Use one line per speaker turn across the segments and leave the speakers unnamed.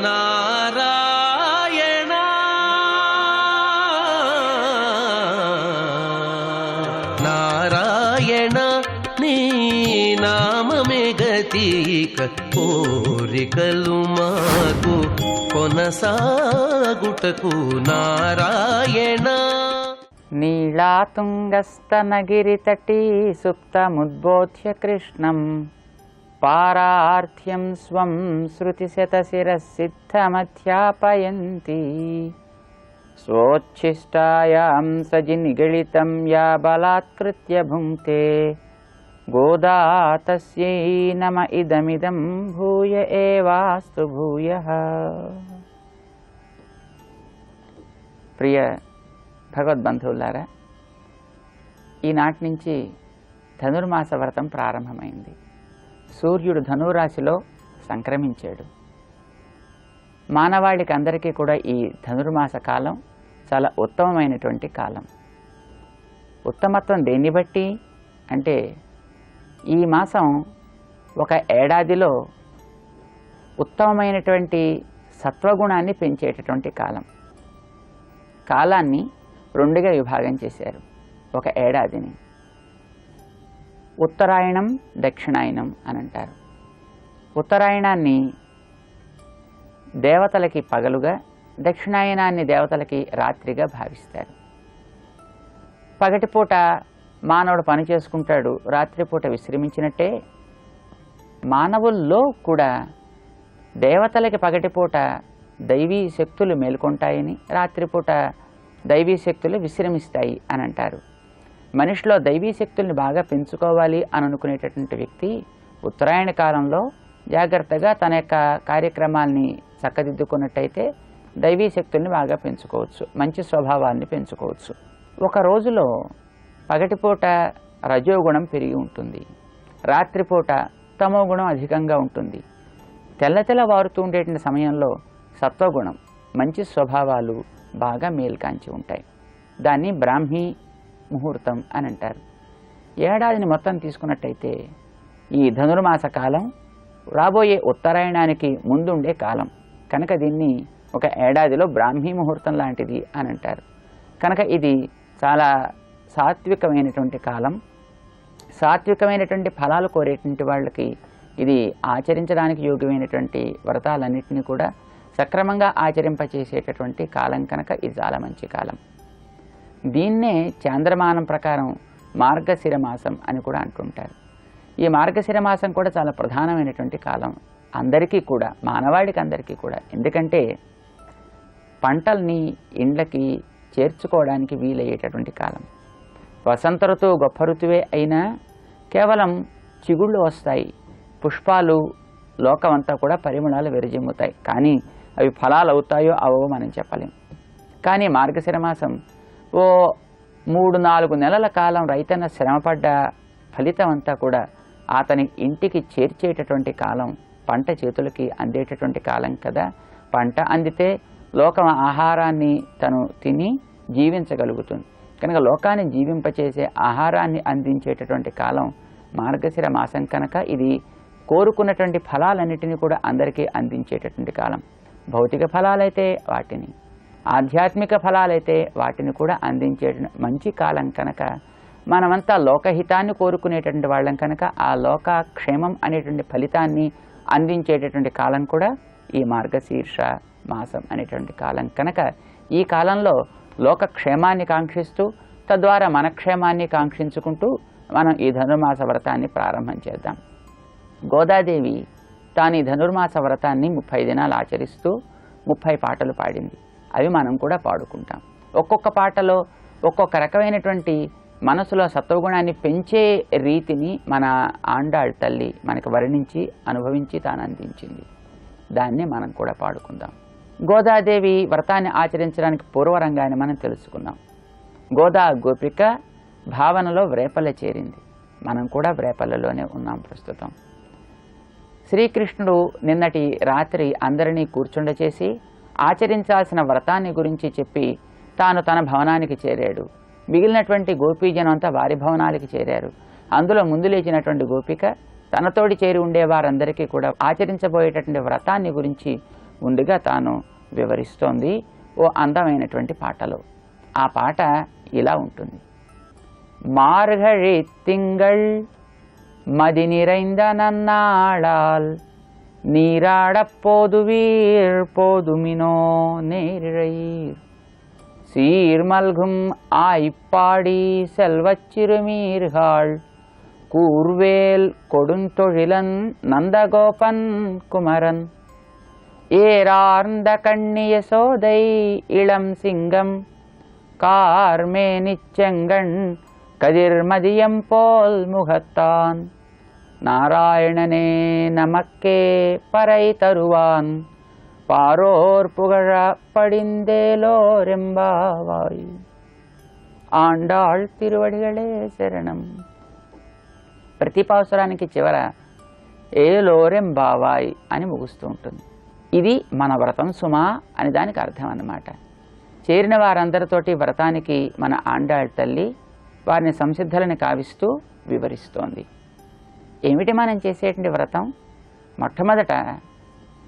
నారాయణ నారాయణ నీ నామమే గతిక కోరికలు మాకు కొనసాగుటకు నారాయణ.
నీళాతుంగస్తనగిరితటీ సుప్తముద్బోధ్య కృష్ణం పారార్థ్యం స్వం శృతిశతశిరసిద్ధమధ్యాపయంతి స్వోచ్ఛిష్టాయాం సజి నిగళితం యా బలాత్కృత్య భుంక్తే గోదా తస్యై నమ ఇదమిదం భూయ ఏవాస్తు భూయః. ప్రియ భగవద్బంధువులారా, ఈనాటి నుంచి ధనుర్మాస వ్రతం ప్రారంభమైంది. సూర్యుడు ధనురాశిలో సంక్రమించాడు. మానవాళికి అందరికీ కూడా ఈ ధనుర్మాస కాలం చాలా ఉత్తమమైనటువంటి కాలం. ఉత్తమత్వం దేన్ని బట్టి అంటే ఈ మాసం ఒక ఏడాదిలో ఉత్తమమైనటువంటి సత్వగుణాన్ని పెంచేటటువంటి కాలం. కాలాన్ని రెండుగా విభాగం చేశారు ఒక ఏడాదిని. ఉత్తరాయణం, దక్షిణాయనం అని అంటారు. ఉత్తరాయణాన్ని దేవతలకి పగలుగా, దక్షిణాయనాన్ని దేవతలకి రాత్రిగా భావిస్తారు. పగటిపూట మానవుడు పని చేసుకుంటాడు, రాత్రిపూట విశ్రమించినట్టే మానవుల్లో కూడా దేవతలకి పగటిపూట దైవీ శక్తులు మేల్కొంటాయని, రాత్రిపూట దైవీ శక్తులు విశ్రమిస్తాయి అని అంటారు. మనిషిలో దైవీ శక్తుల్ని బాగా పెంచుకోవాలి అని అనుకునేటటువంటి వ్యక్తి ఉత్తరాయణ కాలంలో జాగ్రత్తగా తన యొక్క కార్యక్రమాల్ని చక్కదిద్దుకున్నట్టయితే దైవీ శక్తుల్ని బాగా పెంచుకోవచ్చు, మంచి స్వభావాన్ని పెంచుకోవచ్చు. ఒక రోజులో పగటిపూట రజోగుణం పెరిగి ఉంటుంది, రాత్రిపూట తమోగుణం అధికంగా ఉంటుంది. తెల్లవారుతూ ఉండేటువంటి సమయంలో సత్వగుణం, మంచి స్వభావాలు బాగా మేల్కాంచి ఉంటాయి. దాన్ని బ్రాహ్మీ ముహూర్తం అని అంటారు. ఏడాదిని మొత్తం తీసుకున్నట్టయితే ఈ ధనుర్మాస కాలం రాబోయే ఉత్తరాయణానికి ముందుండే కాలం కనుక దీన్ని ఒక ఏడాదిలో బ్రాహ్మీ ముహూర్తం లాంటిది అని అంటారు. కనుక ఇది చాలా సాత్వికమైనటువంటి కాలం. సాత్వికమైనటువంటి ఫలాలు కోరేటువంటి వాళ్ళకి ఇది ఆచరించడానికి యోగ్యమైనటువంటి వ్రతాలన్నింటినీ కూడా సక్రమంగా ఆచరింపచేసేటటువంటి కాలం కనుక ఇది చాలా మంచి కాలం. దీన్నే చాంద్రమానం ప్రకారం మార్గశిర మాసం అని కూడా అంటుంటారు. ఈ మార్గశిర మాసం కూడా చాలా ప్రధానమైనటువంటి కాలం అందరికీ కూడా, మానవాళికి అందరికీ కూడా. ఎందుకంటే పంటల్ని ఇండ్లకి చేర్చుకోవడానికి వీలయ్యేటటువంటి కాలం. వసంత ఋతువు గొప్ప ఋతువే అయినా కేవలం చిగుళ్ళు వస్తాయి, పుష్పాలు, లోకమంతా కూడా పరిమళాలు విరజిమ్ముతాయి. కానీ అవి ఫలాలు అవుతాయో అవో మనం చెప్పలేం. కానీ మార్గశిర మాసం ఓ 3-4 నెలల కాలం రైతన్న శ్రమపడ్డ ఫలితం అంతా కూడా అతని ఇంటికి చేర్చేటటువంటి కాలం, పంట చేతులకి అందేటటువంటి కాలం కదా. పంట అందితే లోకం ఆహారాన్ని తను తిని జీవించగలుగుతుంది. కనుక లోకాన్ని జీవింపచేసే ఆహారాన్ని అందించేటటువంటి కాలం మార్గశిర మాసం కనుక ఇది కోరుకున్నటువంటి ఫలాలన్నిటినీ కూడా అందరికీ అందించేటటువంటి కాలం. భౌతిక ఫలాలైతే వాటిని, ఆధ్యాత్మిక ఫలాలైతే వాటిని కూడా అందించే మంచి కాలం కనుక మనమంతా లోకహితాన్ని కోరుకునేటటువంటి వాళ్ళం కనుక ఆ లోక క్షేమం అనేటువంటి ఫలితాన్ని అందించేటటువంటి కాలం కూడా ఈ మార్గశీర్ష మాసం అనేటువంటి కాలం కనుక ఈ కాలంలో లోక క్షేమాన్ని కాంక్షిస్తూ తద్వారా మన క్షేమాన్ని కాంక్షించుకుంటూ మనం ఈ ధనుర్మాస వ్రతాన్ని ప్రారంభం చేద్దాం. గోదాదేవి తాను ఈ ధనుర్మాస వ్రతాన్ని 30 దినాలు ఆచరిస్తూ 30 పాటలు పాడింది. అవి మనం కూడా పాడుకుంటాం. ఒక్కొక్క పాటలో ఒక్కొక్క రకమైనటువంటి మనసులో సత్వగుణాన్ని పెంచే రీతిని మన ఆండాళ్ తల్లి మనకు వర్ణించి అనుభవించి తాను అందించింది. దాన్ని మనం కూడా పాడుకుందాం. గోదాదేవి వ్రతాన్ని ఆచరించడానికి పూర్వరంగాన్ని మనం తెలుసుకున్నాం. గోదా గోపిక భావనలో వ్రేపల్ల చేరింది. మనం కూడా వ్రేపల్లలోనే ఉన్నాం ప్రస్తుతం. శ్రీకృష్ణుడు నిన్నటి రాత్రి అందరినీ కూర్చుండచేసి ఆచరించాల్సిన వ్రతాన్ని గురించి చెప్పి తాను తన భవనానికి చేరాడు. మిగిలినటువంటి గోపీజనం అంతా వారి భవనాలకి చేరారు. అందులో ముందు లేచినటువంటి గోపిక తనతోటి చేరి ఉండే వారందరికీ కూడా ఆచరించబోయేటటువంటి వ్రతాన్ని గురించి ముందుగా తాను వివరిస్తోంది ఓ అందమైనటువంటి పాటలో. ఆ పాట ఇలా ఉంటుంది. మార్గழி திங்கள் மதி நிறைந்த நன்னாளால் நீராடப் போதுவீர் போதுமினோ நேரிழையீர் சீர்மல்கும் ஆய்ப்பாடி செல்வச் சிறுமீர்கள் கூர்வேல் கொடுந்தொழிலன் நந்தகோபன் குமரன் ஏரார்ந்த கண்ணிய சோதை இளம் சிங்கம் கார்மே நிச்செங்கண் கதிர்மதியம் போல் முகத்தான் நாராயணனே நமக்கே பறை தருவான் பாரோர் புகழ படிந்தேலோரெம்பாவாய். ఆండాళ్ తిరువడిగళే శరణం. ప్రతి పాసురానికి చివర ఏలోరెంబావాయ్ అని ముగుస్తూ ఉంటుంది. ఇది మన వ్రతం సుమా అని దానికి అర్థం అన్నమాట. చేరిన వారందరితోటి వ్రతానికి మన ఆండాళ్ తల్లి వారిని సంసిద్ధులని కావిస్తూ వివరిస్తోంది. ఏమిటి మనం చేసేటువంటి వ్రతం? మొట్టమొదట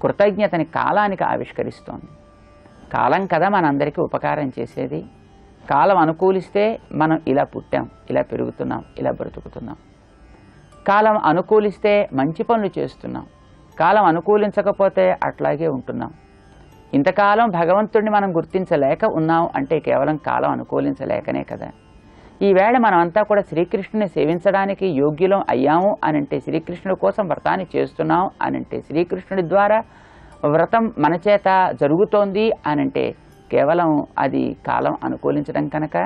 కృతజ్ఞతని కాలానికి ఆవిష్కరిస్తోంది. కాలం కదా మనందరికీ ఉపకారం చేసేది. కాలం అనుకూలిస్తే మనం ఇలా పుట్టాం, ఇలా పెరుగుతున్నాం, ఇలా బ్రతుకుతున్నాం. కాలం అనుకూలిస్తే మంచి పనులు చేస్తున్నాం, కాలం అనుకూలించకపోతే అట్లాగే ఉంటున్నాం. ఇంతకాలం భగవంతుడిని మనం గుర్తించలేక ఉన్నాం అంటే కేవలం కాలం అనుకూలించలేకనే కదా. ఈవేళ మనమంతా కూడా శ్రీకృష్ణుని సేవించడానికి యోగ్యులం అయ్యాము అనంటే, శ్రీకృష్ణుడి కోసం వ్రతాన్ని చేస్తున్నాం అనంటే, శ్రీకృష్ణుడి ద్వారా వ్రతం మన చేత జరుగుతోంది అనంటే కేవలం అది కాలం అనుకూలించడం కనుక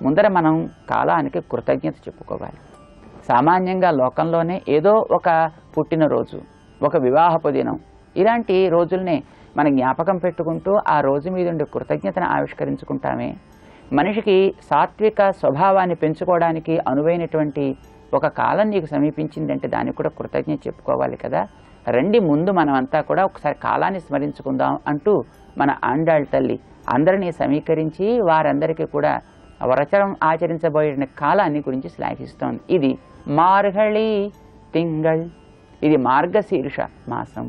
ముందర మనం కాలానికి కృతజ్ఞత చెప్పుకోవాలి. సామాన్యంగా లోకంలోనే ఏదో ఒక పుట్టినరోజు, ఒక వివాహపు దినం, ఇలాంటి రోజుల్ని మనం జ్ఞాపకం పెట్టుకుంటూ ఆ రోజు మీద ఉండే కృతజ్ఞతను ఆవిష్కరించుకుంటామే. మనిషికి సాత్విక స్వభావాన్ని పెంచుకోవడానికి అనువైనటువంటి ఒక కాలం నీకు సమీపించిందంటే దానికి కూడా కృతజ్ఞత చెప్పుకోవాలి కదా. రండి ముందు మనమంతా కూడా ఒకసారి కాలాన్ని స్మరించుకుందాం అంటూ మన ఆండాళ్ తల్లి అందరినీ సమీకరించి వారందరికీ కూడా వ్రతం ఆచరించబోయే కాలాన్ని గురించి శ్లాఘిస్తోంది. ఇది మార్గళి తింగళ్, ఇది మార్గశీర్ష మాసం.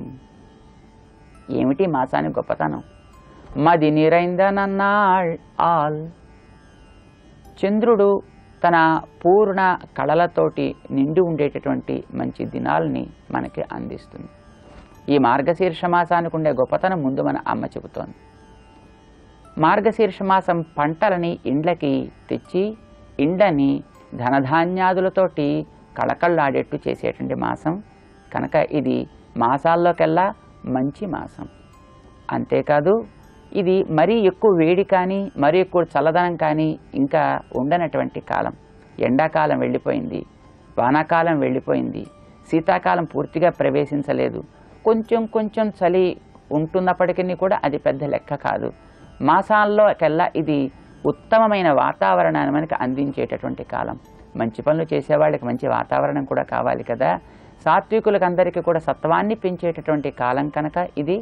ఏమిటి మాసానికి గొప్పతనం? మది నిరైంద నన్నాళ్ ఆల్, చంద్రుడు తన పూర్ణ కళలతోటి నిండి ఉండేటటువంటి మంచి దినాల్ని మనకి అందిస్తుంది. ఈ మార్గశీర్ష మాసానికి ఉండే గొప్పతనం ముందు మన అమ్మ చెబుతోంది. మార్గశీర్ష మాసం పంటలని ఇండ్లకి తెచ్చి ఇండ్లని ధనధాన్యాదులతోటి కళకళ్ళాడేట్టు చేసేటువంటి మాసం కనుక ఇది మాసాల్లోకెల్లా మంచి మాసం. అంతేకాదు ఇది మరీ ఎక్కువ వేడి కానీ మరీ ఎక్కువ చల్లదనం కానీ ఇంకా ఉండనటువంటి కాలం. ఎండాకాలం వెళ్ళిపోయింది, వానాకాలం వెళ్ళిపోయింది, శీతాకాలం పూర్తిగా ప్రవేశించలేదు. కొంచెం కొంచెం చలి ఉంటున్నప్పటికీ కూడా అది పెద్ద లెక్క కాదు. మాసాల్లోకెల్లా ఇది ఉత్తమమైన వాతావరణాన్ని మనకి అందించేటటువంటి కాలం. మంచి పనులు చేసేవాళ్ళకి మంచి వాతావరణం కూడా కావాలి కదా. సాత్వికులకు అందరికీ కూడా సత్వాన్ని పెంచేటటువంటి కాలం కనుక ఇది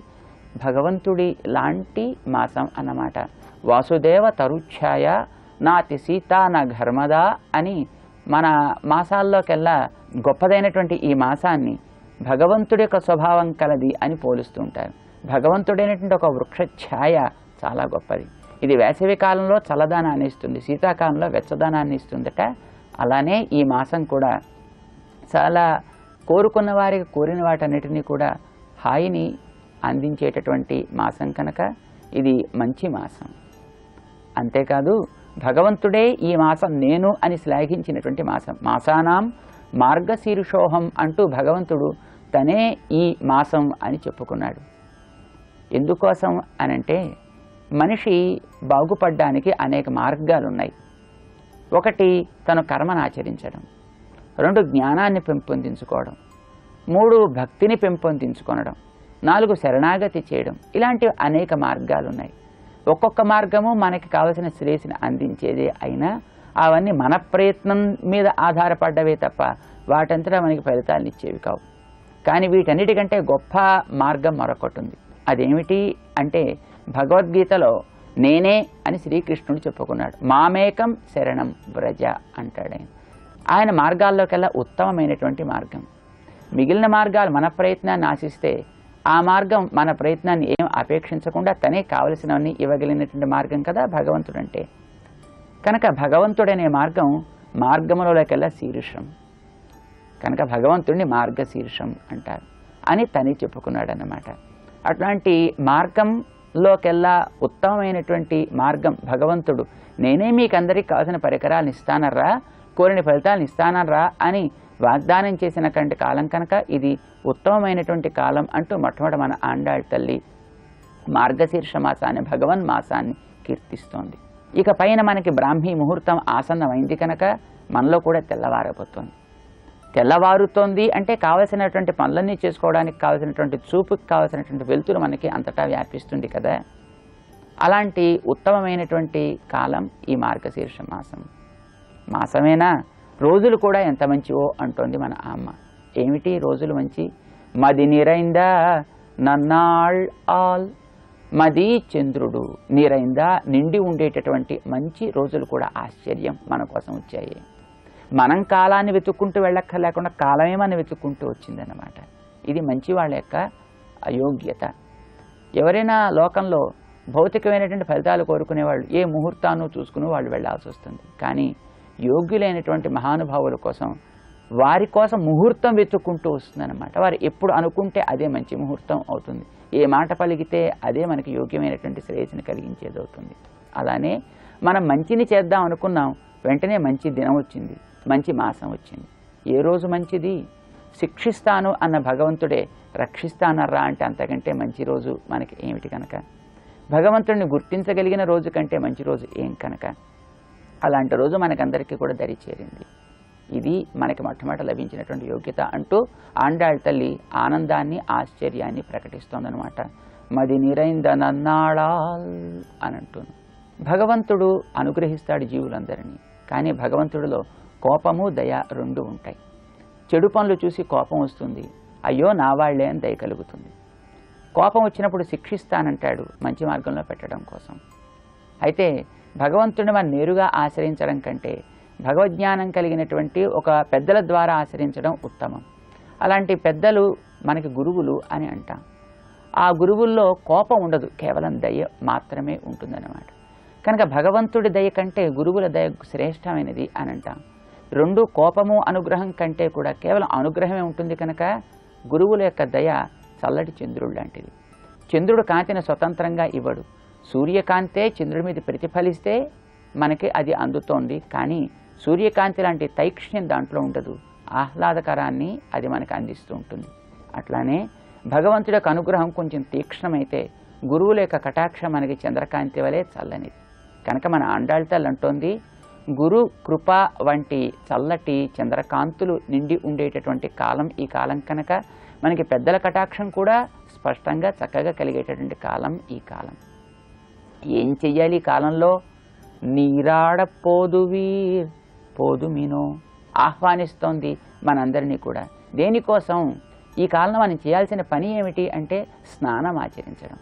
భగవంతుడి లాంటి మాసం అన్నమాట. వాసుదేవ తరుఛాయ నాతి సీతా నా ఘర్మదా అని మన మాసాల్లోకెల్లా గొప్పదైనటువంటి ఈ మాసాన్ని భగవంతుడి యొక్క స్వభావం కలది అని పోలుస్తూ ఉంటారు. భగవంతుడైనటువంటి ఒక వృక్ష ఛాయ చాలా గొప్పది. ఇది వేసవి కాలంలో చల్లదనాన్ని ఇస్తుంది, శీతాకాలంలో వెచ్చదనాన్ని ఇస్తుందట. అలానే ఈ మాసం కూడా చాలా కోరుకున్న వారికి కోరిన వాటన్నిటినీ కూడా హాయిని అందించేటటువంటి మాసం కనుక ఇది మంచి మాసం. అంతేకాదు భగవంతుడే ఈ మాసం నేను అని శ్లాఘించినటువంటి మాసం. మాసానాం మార్గశీర్షోహం అంటూ భగవంతుడు తనే ఈ మాసం అని చెప్పుకున్నాడు. ఎందుకోసం అనంటే మనిషి బాగుపడడానికి అనేక మార్గాలు ఉన్నాయి. ఒకటి తన కర్మను ఆచరించడం, 2 జ్ఞానాన్ని పెంపొందించుకోవడం, 3 భక్తిని పెంపొందించుకోవడం, 4 శరణాగతి చేయడం. ఇలాంటి అనేక మార్గాలు ఉన్నాయి. ఒక్కొక్క మార్గము మనకి కావలసిన శ్రేయస్సుని అందించేదే అయినా అవన్నీ మన ప్రయత్నం మీద ఆధారపడ్డవే తప్ప వాటంతటా మనకి ఫలితాలను ఇచ్చేవి కావు. కానీ వీటన్నిటికంటే గొప్ప మార్గం మరొకటి ఉంది. అదేమిటి అంటే భగవద్గీతలో నేనే అని శ్రీకృష్ణుడు చెప్పుకున్నాడు. మామేకం శరణం వ్రజ అంటాడు ఆయన మార్గాల్లోకెల్లా ఉత్తమమైనటువంటి మార్గం. మిగిలిన మార్గాలు మన ప్రయత్నాన్ని ఆశిస్తే ఆ మార్గం మన ప్రయత్నాన్ని ఏం అపేక్షించకుండా తనే కావలసినవన్నీ ఇవ్వగలిగినటువంటి మార్గం కదా భగవంతుడు అంటే. కనుక భగవంతుడనే మార్గం మార్గములకెల్లా శీర్షం, కనుక భగవంతుడిని మార్గశీర్షం అంటారు అని తనే చెప్పుకున్నాడు అన్నమాట. అట్లాంటి మార్గంలోకెల్లా ఉత్తమమైనటువంటి మార్గం భగవంతుడు, నేనే మీకు అందరికీ కావాల్సిన పరికరాలను ఇస్తానర్రా, కోరిన ఫలితాలను ఇస్తానర్రా అని వాగ్దానం చేసినటువంటి కాలం కనుక ఇది ఉత్తమమైనటువంటి కాలం అంటూ మొట్టమొదటి మన ఆండాళ్ తల్లి మార్గశీర్ష మాసాన్ని, భగవన్ మాసాన్ని కీర్తిస్తోంది. ఇక పైన మనకి బ్రాహ్మీ ముహూర్తం ఆసన్నమైంది కనుక మనలో కూడా తెల్లవారబోతోంది. తెల్లవారుతోంది అంటే కావలసినటువంటి పనులన్నీ చేసుకోవడానికి కావలసినటువంటి చూపుకి కావలసినటువంటి వెలుతురు మనకి అంతటా వ్యాపిస్తుంది కదా. అలాంటి ఉత్తమమైనటువంటి కాలం ఈ మార్గశీర్ష మాసం. మాసమేనా, రోజులు కూడా ఎంత మంచివో అంటోంది మన అమ్మ. ఏమిటి రోజులు మంచి? మది నిరైందా నన్నాళ్ ఆల్, మది చంద్రుడు నిరైందా నిండి ఉండేటటువంటి మంచి రోజులు కూడా ఆశ్చర్యం మన కోసం వచ్చాయి. మనం కాలాన్ని వెతుక్కుంటూ వెళ్ళక్కర్లేకుండా కాలమే మనం వెతుక్కుంటూ వచ్చిందన్నమాట. ఇది మంచి వాళ్ళ యొక్క అయోగ్యత. ఎవరైనా లోకంలో భౌతికమైనటువంటి ఫలితాలు కోరుకునేవాళ్ళు ఏ ముహూర్తాన్ని చూసుకుని వాళ్ళు వెళ్ళాల్సి వస్తుంది. కానీ యోగ్యులైనటువంటి మహానుభావుల కోసం, వారి కోసం ముహూర్తం వెతుక్కుంటూ వస్తుందన్నమాట. వారు ఎప్పుడు అనుకుంటే అదే మంచి ముహూర్తం అవుతుంది. ఏ మాట పలికితే అదే మనకి యోగ్యమైనటువంటి శ్రేయస్సుని కలిగించేది అవుతుంది. అలానే మనం మంచిని చేద్దాం అనుకున్నాం, వెంటనే మంచి దినం వచ్చింది, మంచి మాసం వచ్చింది. ఏ రోజు మంచిది? శిక్షిస్తాను అన్న భగవంతుడే రక్షిస్తానర్రా అంటే అంతకంటే మంచి రోజు మనకి ఏమిటి కనుక? భగవంతుడిని గుర్తించగలిగిన రోజు కంటే మంచి రోజు ఏం కనుక? అలాంటి రోజు మనకందరికీ కూడా దరిచేరింది. ఇది మనకి మొట్టమొదట లభించినటువంటి యోగ్యత అంటూ ఆండాళ్ తల్లి ఆనందాన్ని, ఆశ్చర్యాన్ని ప్రకటిస్తోందనమాట. మది నిరైందనన్నాళాల్ అని అంటూను. భగవంతుడు అనుగ్రహిస్తాడు జీవులందరినీ. కానీ భగవంతుడిలో కోపము, దయ రెండు ఉంటాయి. చెడు పనులు చూసి కోపం వస్తుంది, అయ్యో నా వాళ్లే అని దయ కలుగుతుంది. కోపం వచ్చినప్పుడు శిక్షిస్తానంటాడు మంచి మార్గంలో పెట్టడం కోసం. అయితే భగవంతుడిని మనం నేరుగా ఆశ్రయించడం కంటే భగవజ్ఞానం కలిగినటువంటి ఒక పెద్దల ద్వారా ఆశ్రయించడం ఉత్తమం. అలాంటి పెద్దలు మనకి గురువులు అని అంటాం. ఆ గురువుల్లో కోపం ఉండదు, కేవలం దయ మాత్రమే ఉంటుందన్నమాట. కనుక భగవంతుడి దయ కంటే గురువుల దయ శ్రేష్టమైనది అని అంటాం. రెండు కోపము అనుగ్రహం కంటే కూడా కేవలం అనుగ్రహమే ఉంటుంది కనుక గురువుల యొక్క దయ చల్లటి చంద్రుడు లాంటిది. చంద్రుడు కాంతిని స్వతంత్రంగా ఇవ్వడు. సూర్యకాంతే చంద్రుడి మీద ప్రతిఫలిస్తే మనకి అది అందుతోంది. కానీ సూర్యకాంతి లాంటి తైక్ష్ణ్యం దాంట్లో ఉండదు, ఆహ్లాదకరాన్ని అది మనకు అందిస్తూ ఉంటుంది. అట్లానే భగవంతుడి యొక్క అనుగ్రహం కొంచెం తీక్ష్ణమైతే గురువుల యొక్క కటాక్షం మనకి చంద్రకాంతి వలె చల్లనిది. కనుక మన ఆండాళ్ తల్లి అంటోంది, గురు కృప వంటి చల్లటి చంద్రకాంతులు నిండి ఉండేటటువంటి కాలం ఈ కాలం కనుక మనకి పెద్దల కటాక్షం కూడా స్పష్టంగా చక్కగా కలిగేటటువంటి కాలం ఈ కాలం. ఏం చెయ్యాలి ఈ కాలంలో? నీరాడ పోదువీర్ పోదుమినో ఆహ్వానిస్తోంది మనందరినీ కూడా. దేనికోసం? ఈ కాలంలో మనం చేయాల్సిన పని ఏమిటి అంటే స్నానం ఆచరించడం.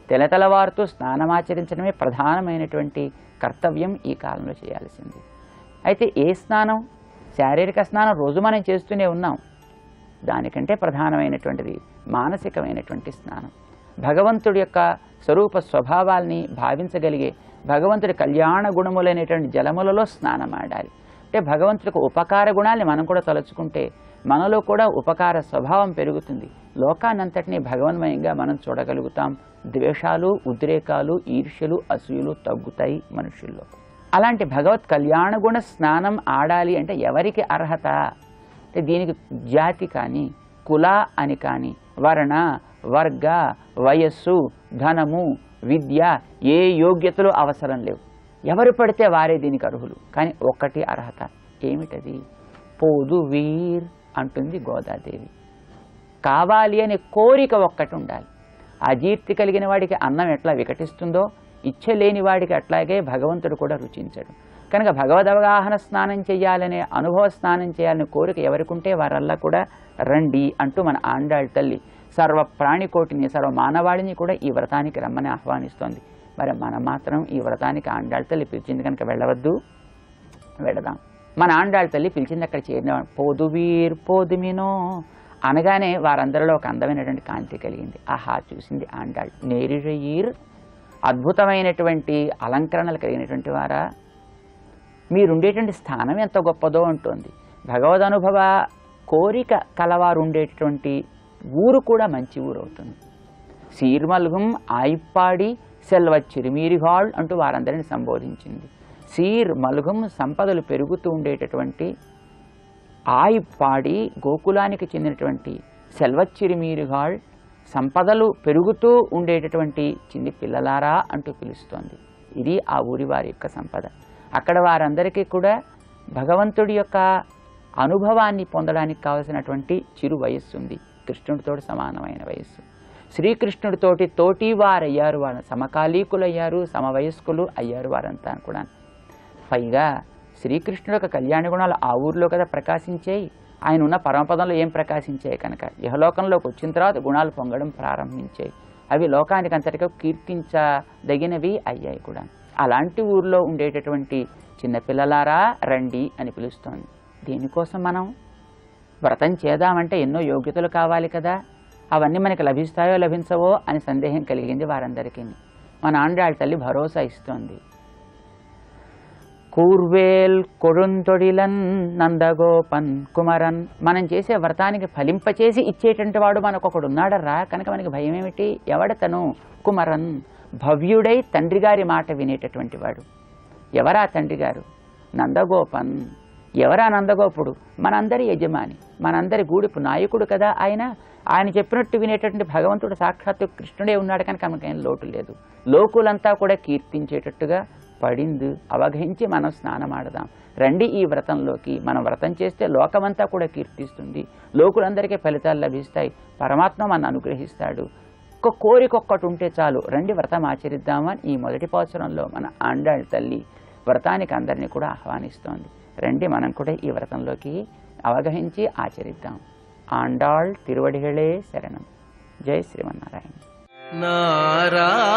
తెలతెలవారుతూ స్నానం ఆచరించడమే ప్రధానమైనటువంటి కర్తవ్యం ఈ కాలంలో చేయాల్సింది. అయితే ఏ స్నానం? శారీరక స్నానం రోజు మనం చేస్తూనే ఉన్నాం. దానికంటే ప్రధానమైనటువంటిది మానసికమైనటువంటి స్నానం. భగవంతుడి యొక్క స్వరూప స్వభావాల్ని భావించగలిగే భగవంతుడి కళ్యాణ గుణములైనటువంటి జలములలో స్నానం ఆడాలి. అంటే భగవంతుడికి ఉపకార గుణాన్ని మనం కూడా తలుచుకుంటే మనలో కూడా ఉపకార స్వభావం పెరుగుతుంది. లోకాన్నంతటినీ భగవన్మయంగా మనం చూడగలుగుతాం. ద్వేషాలు, ఉద్రేకాలు, ఈర్ష్యలు, అసూయలు తగ్గుతాయి మనుషుల్లో. అలాంటి భగవత్ కళ్యాణ గుణ స్నానం ఆడాలి అంటే ఎవరికి అర్హత? అంటే దీనికి జాతి కానీ, కుల అని కానీ, వర్ణ, వర్గ, వయస్సు, ధనము, విద్య, ఏ యోగ్యతలు అవసరం లేవు. ఎవరు పడితే వారే దీనికి అర్హులు. కానీ ఒక్కటి అర్హత. ఏమిటది? పోదు వీర్ అంటుంది గోదాదేవి. కావాలి అనే కోరిక ఒక్కటి ఉండాలి. అజీర్తి కలిగిన వాడికి అన్నం ఎట్లా వికటిస్తుందో, ఇచ్చ లేని వాడికి అట్లాగే భగవంతుడు కూడా రుచించడు. కనుక భగవదవగాహన స్నానం చేయాలనే, అనుభవ స్నానం చేయాలనే కోరిక ఎవరికి ఉంటే వారల్లా కూడా రండి అంటూ మన ఆండాళ్ తల్లి సర్వ ప్రాణికోటిని, సర్వ మానవాళిని కూడా ఈ వ్రతానికి రమ్మని ఆహ్వానిస్తోంది. మరి మనం మాత్రం ఈ వ్రతానికి ఆండాళ్ తల్లి పిలిచింది కనుక వెళ్ళవద్దు? వెళదాం. మన ఆండాళ్ తల్లి పిలిచింది అక్కడ చేరిన పోదువీర్ పోదుమినో అనగానే వారందరిలో ఒక అందమైనటువంటి కాంతి కలిగింది. ఆహా, చూసింది ఆండాళ్. నేరిഴయీర్, అద్భుతమైనటువంటి అలంకరణలు కలిగినటువంటి వారా, మీరుండేటువంటి స్థానం ఎంత గొప్పదో అంటోంది. భగవద్ అనుభవ కోరిక కలవారు ఉండేటటువంటి ఊరు కూడా మంచి ఊరు అవుతుంది. సీర్మల్గుం ఆయిప్పాడి సెల్వత్ చిరుమీరిగాళ్ అంటూ వారందరిని సంబోధించింది. సీర్ మల్గుం సంపదలు పెరుగుతూ ఉండేటటువంటి, ఆయిప్పాడి గోకులానికి చెందినటువంటి, సెల్వత్ చిరుమీరిగాళ్ సంపదలు పెరుగుతూ ఉండేటటువంటి చిన్ని పిల్లలారా అంటూ పిలుస్తోంది. ఇది ఆ ఊరి వారి యొక్క సంపద. అక్కడ వారందరికీ కూడా భగవంతుడి యొక్క అనుభవాన్ని పొందడానికి కావలసినటువంటి చిరు వయస్సు ఉంది. కృష్ణుడితో సమానమైన వయస్సు. శ్రీకృష్ణుడితోటి తోటి వారయ్యారు, వారు సమకాలీకులయ్యారు, సమవయస్కులు అయ్యారు వారంతా కూడా. పైగా శ్రీకృష్ణుడు యొక్క కళ్యాణ గుణాలు ఆ ఊరిలో కదా ప్రకాశించాయి. ఆయన ఉన్న పరమపదంలో ఏం ప్రకాశించాయి కనుక ఇహలోకంలోకి వచ్చిన తర్వాత గుణాలు పొంగడం ప్రారంభించాయి. అవి లోకానికి అంతటిగా కీర్తించదగినవి అయ్యాయి కూడా. అలాంటి ఊరిలో ఉండేటటువంటి చిన్నపిల్లలారా రండి అని పిలుస్తోంది. దీనికోసం మనం వ్రతం చేద్దామంటే ఎన్నో యోగ్యతలు కావాలి కదా, అవన్నీ మనకి లభిస్తాయో లభించవో అని సందేహం కలిగింది వారందరికీ. మన ఆండాళ్ తల్లి భరోసా ఇస్తోంది. కూర్వేల్ కొడుంతొడిలన్ నందగోపన్ కుమరన్, మనం చేసే వ్రతానికి ఫలింపచేసి ఇచ్చేటువంటి వాడు మనకొకడు ఉన్నాడర్రా, కనుక మనకి భయం ఏమిటి? ఎవడతను? కుమరన్, భవ్యుడై తండ్రి గారి మాట వినేటటువంటి వాడు. ఎవరా తండ్రి గారు? నందగోపన్. ఎవరా నందగోపుడు? మనందరి యజమాని, మనందరి గూడిపు నాయకుడు కదా ఆయన. ఆయన చెప్పినట్టు వినేటటువంటి భగవంతుడు సాక్షాత్తు కృష్ణుడే ఉన్నాడు కనుక మనకేం లోటు లేదు. లోకులంతా కూడా కీర్తించేటట్టుగా పడింది అవగహించి మనం స్నానమాడదాం రండి ఈ వ్రతంలోకి. మనం వ్రతం చేస్తే లోకమంతా కూడా కీర్తిస్తుంది, లోకులందరికీ ఫలితాలు లభిస్తాయి, పరమాత్మ మన అనుగ్రహిస్తాడు. ఒక్క కోరికొక్కటి ఉంటే చాలు, రండి వ్రతం ఆచరిద్దామని ఈ మొదటి పాసురంలో మన ఆండాళ్ తల్లి వ్రతానికి అందరినీ కూడా ఆహ్వానిస్తోంది. రండి మనం కూడా ఈ వ్రతంలోకి అవగహించి ఆచరిద్దాం. ఆండాళ్ తిరువడిగళే శరణం. జై శ్రీమన్నారాయణ.
నారాయణ